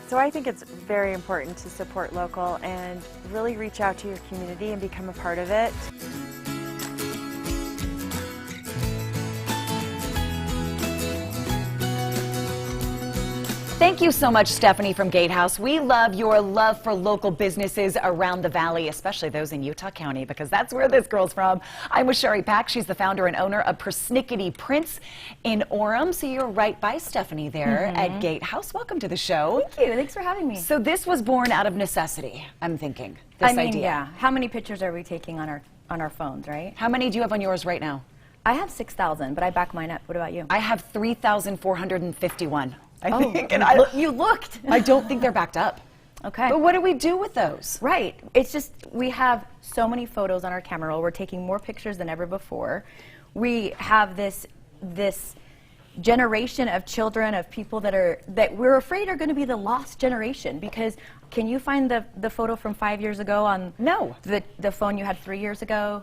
So I think it's very important to support local and really reach out to your community and become a part of it. Thank you so much, Stephanie from Gatehouse. We love your love for local businesses around the valley, especially those in Utah County, because that's where this girl's from. I'm with Sherry Pack. She's the founder and owner of Persnickety Prints in Orem. So you're right by Stephanie there at Gatehouse. Welcome to the show. Thank you. Thanks for having me. So this was born out of necessity, I'm thinking, this idea. Yeah. How many pictures are we taking on our phones, right? How many do you have on yours right now? I have 6,000, but I back mine up. What about you? I have 3,451. I think, and you looked. I don't think they're backed up. Okay. But what do we do with those? Right. It's just we have so many photos on our camera roll. We're taking more pictures than ever before. We have this generation of children, of people that we're afraid are going to be the lost generation, because can you find the photo from 5 years ago on the phone you had 3 years ago?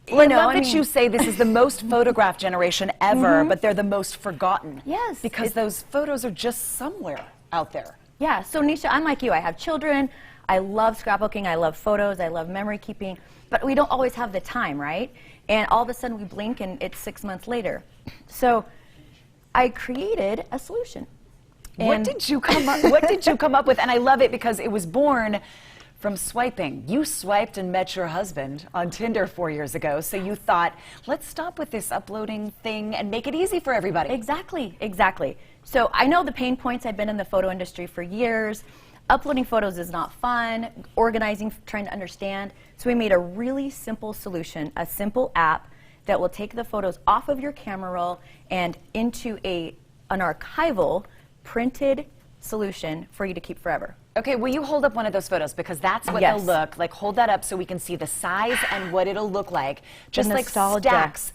Well, I love that you say this is the most photographed generation ever, but they're the most forgotten. Yes. Because those photos are just somewhere out there. Yeah, so Nisha, I'm like you. I have children. I love scrapbooking. I love photos. I love memory keeping. But we don't always have the time, right? And all of a sudden we blink and it's 6 months later. So I created a solution. What did you come up with? And I love it because it was born from swiping. You swiped and met your husband on Tinder 4 years ago, so you thought, let's stop with this uploading thing and make it easy for everybody. Exactly, exactly. So I know the pain points. I've been in the photo industry for years. Uploading photos is not fun. Organizing, trying to understand. So we made a really simple solution, a simple app that will take the photos off of your camera roll and into an archival printed solution for you to keep forever. Okay, will you hold up one of those photos, because that's what they'll look like. Hold that up so we can see the size and what it'll look like, just like stacks.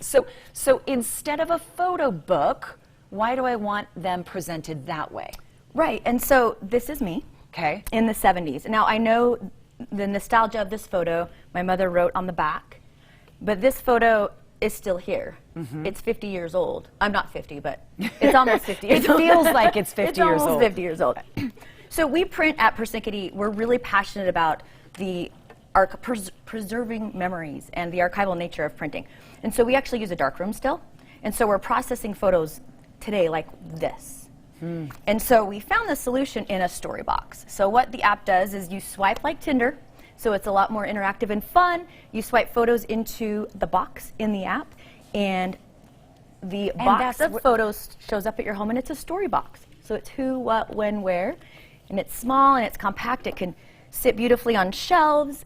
So instead of a photo book, why do I want them presented that way? Right, and so this is me in the 70s. Now I know the nostalgia of this photo, my mother wrote on the back, but this photo is still here. It's 50 years old. I'm not 50, but it's almost 50 years old. It feels like it's 50 years old. It's almost 50 years old. So we print at Persnickety. We're really passionate about preserving memories and the archival nature of printing. And so we actually use a darkroom still. And so we're processing photos today like this. And so we found the solution in a story box. So what the app does is you swipe like Tinder. So it's a lot more interactive and fun. You swipe photos into the box in the app, and the box of photos shows up at your home, and it's a story box. So it's who, what, when, where. And it's small and it's compact. It can sit beautifully on shelves,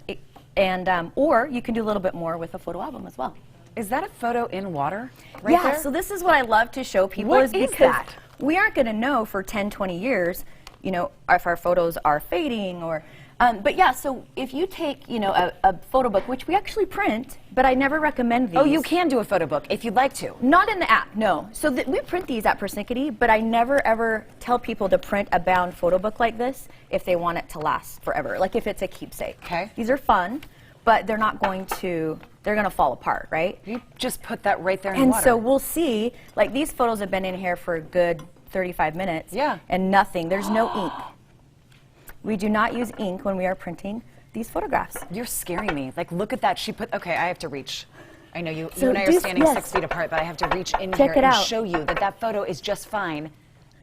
or you can do a little bit more with a photo album as well. Is that a photo in water right there? So this is what I love to show people. What is that? We aren't going to know for 10, 20 years, you know, if our photos are fading or... but yeah, so if you take, you know, a photo book, which we actually print, but I never recommend these. Oh, you can do a photo book if you'd like to. Not in the app, no. So we print these at Persnickety, but I never ever tell people to print a bound photo book like this if they want it to last forever, like if it's a keepsake. Okay. These are fun, but they're not going to, they're going to fall apart, right? You just put that right there in the water. And so we'll see, like these photos have been in here for a good 35 minutes. Yeah. And nothing, there's no ink. We do not use ink when we are printing these photographs. You're scaring me. Like, look at that. She put, okay, I have to reach. I know you So and I are standing 6 feet apart, but I have to reach in here and show you that that photo is just fine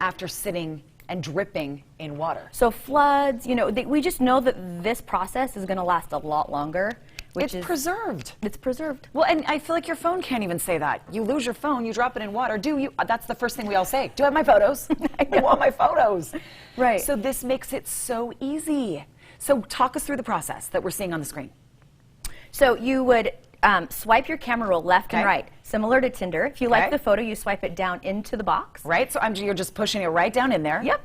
after sitting and dripping in water. So floods, you know, we just know that this process is going to last a lot longer. It's preserved. It's preserved. Well, and I feel like your phone can't even say that. You lose your phone, you drop it in water. That's the first thing we all say. Do I have my photos? I want my photos. Right. So this makes it so easy. So talk us through the process that we're seeing on the screen. So you would swipe your camera roll left and right, similar to Tinder. If you like the photo, you swipe it down into the box. Right, so you're just pushing it right down in there. Yep.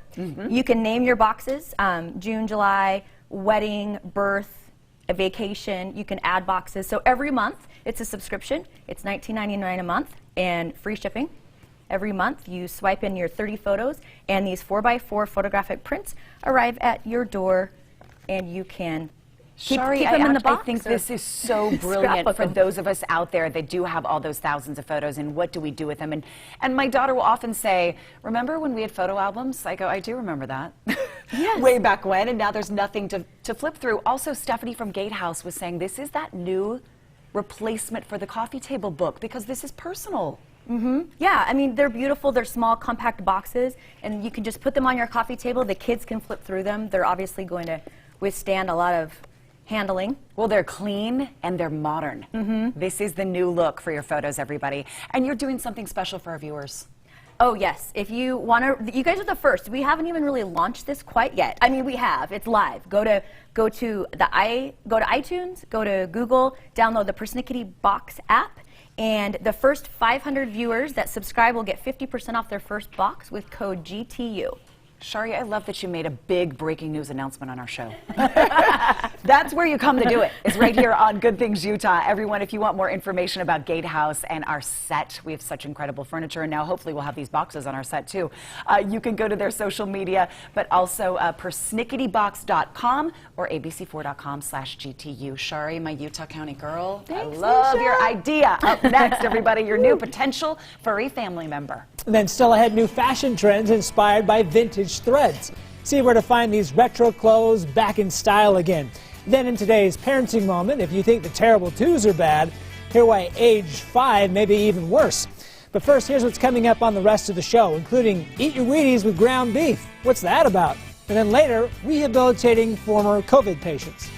You can name your boxes, June, July, wedding, birth, a vacation. You can add boxes. So every month, it's a subscription. It's $19.99 a month and free shipping. Every month, you swipe in your 30 photos, and these 4x4 photographic prints arrive at your door, and you can keep them in the box. I think this is so brilliant for those of us out there that do have all those thousands of photos, and what do we do with them? And my daughter will often say, remember when we had photo albums? I go, I do remember that. Yes. way back when, and now there's nothing to flip through. Also, Stephanie from Gatehouse was saying this is that new replacement for the coffee table book because this is personal. Yeah, I mean, they're beautiful. They're small, compact boxes, and you can just put them on your coffee table. The kids can flip through them. They're obviously going to withstand a lot of handling. Well, they're clean and they're modern. This is the new look for your photos, everybody. And you're doing something special for our viewers. Oh yes, if you want to, you guys are the first. We haven't even really launched this quite yet. I mean, we have. It's live. Go to iTunes, go to Google, download the Persnickety Box app, and the first 500 viewers that subscribe will get 50% off their first box with code GTU. Shari, I love that you made a big breaking news announcement on our show. That's where you come to do it. It's right here on Good Things Utah. Everyone, if you want more information about Gatehouse and our set, we have such incredible furniture, and now hopefully we'll have these boxes on our set too. You can go to their social media, but also persnicketybox.com or abc4.com/GTU. Shari, my Utah County girl, Thanks, I love Misha. your idea. Up next, everybody, your new potential furry family member. Then still ahead, new fashion trends inspired by vintage threads. See where to find these retro clothes back in style again. Then in today's parenting moment, if you think the terrible twos are bad, hear why age 5 may be even worse. But first, here's what's coming up on the rest of the show, including Eat Your Wheaties with ground beef. What's that about? And then later, rehabilitating former COVID patients.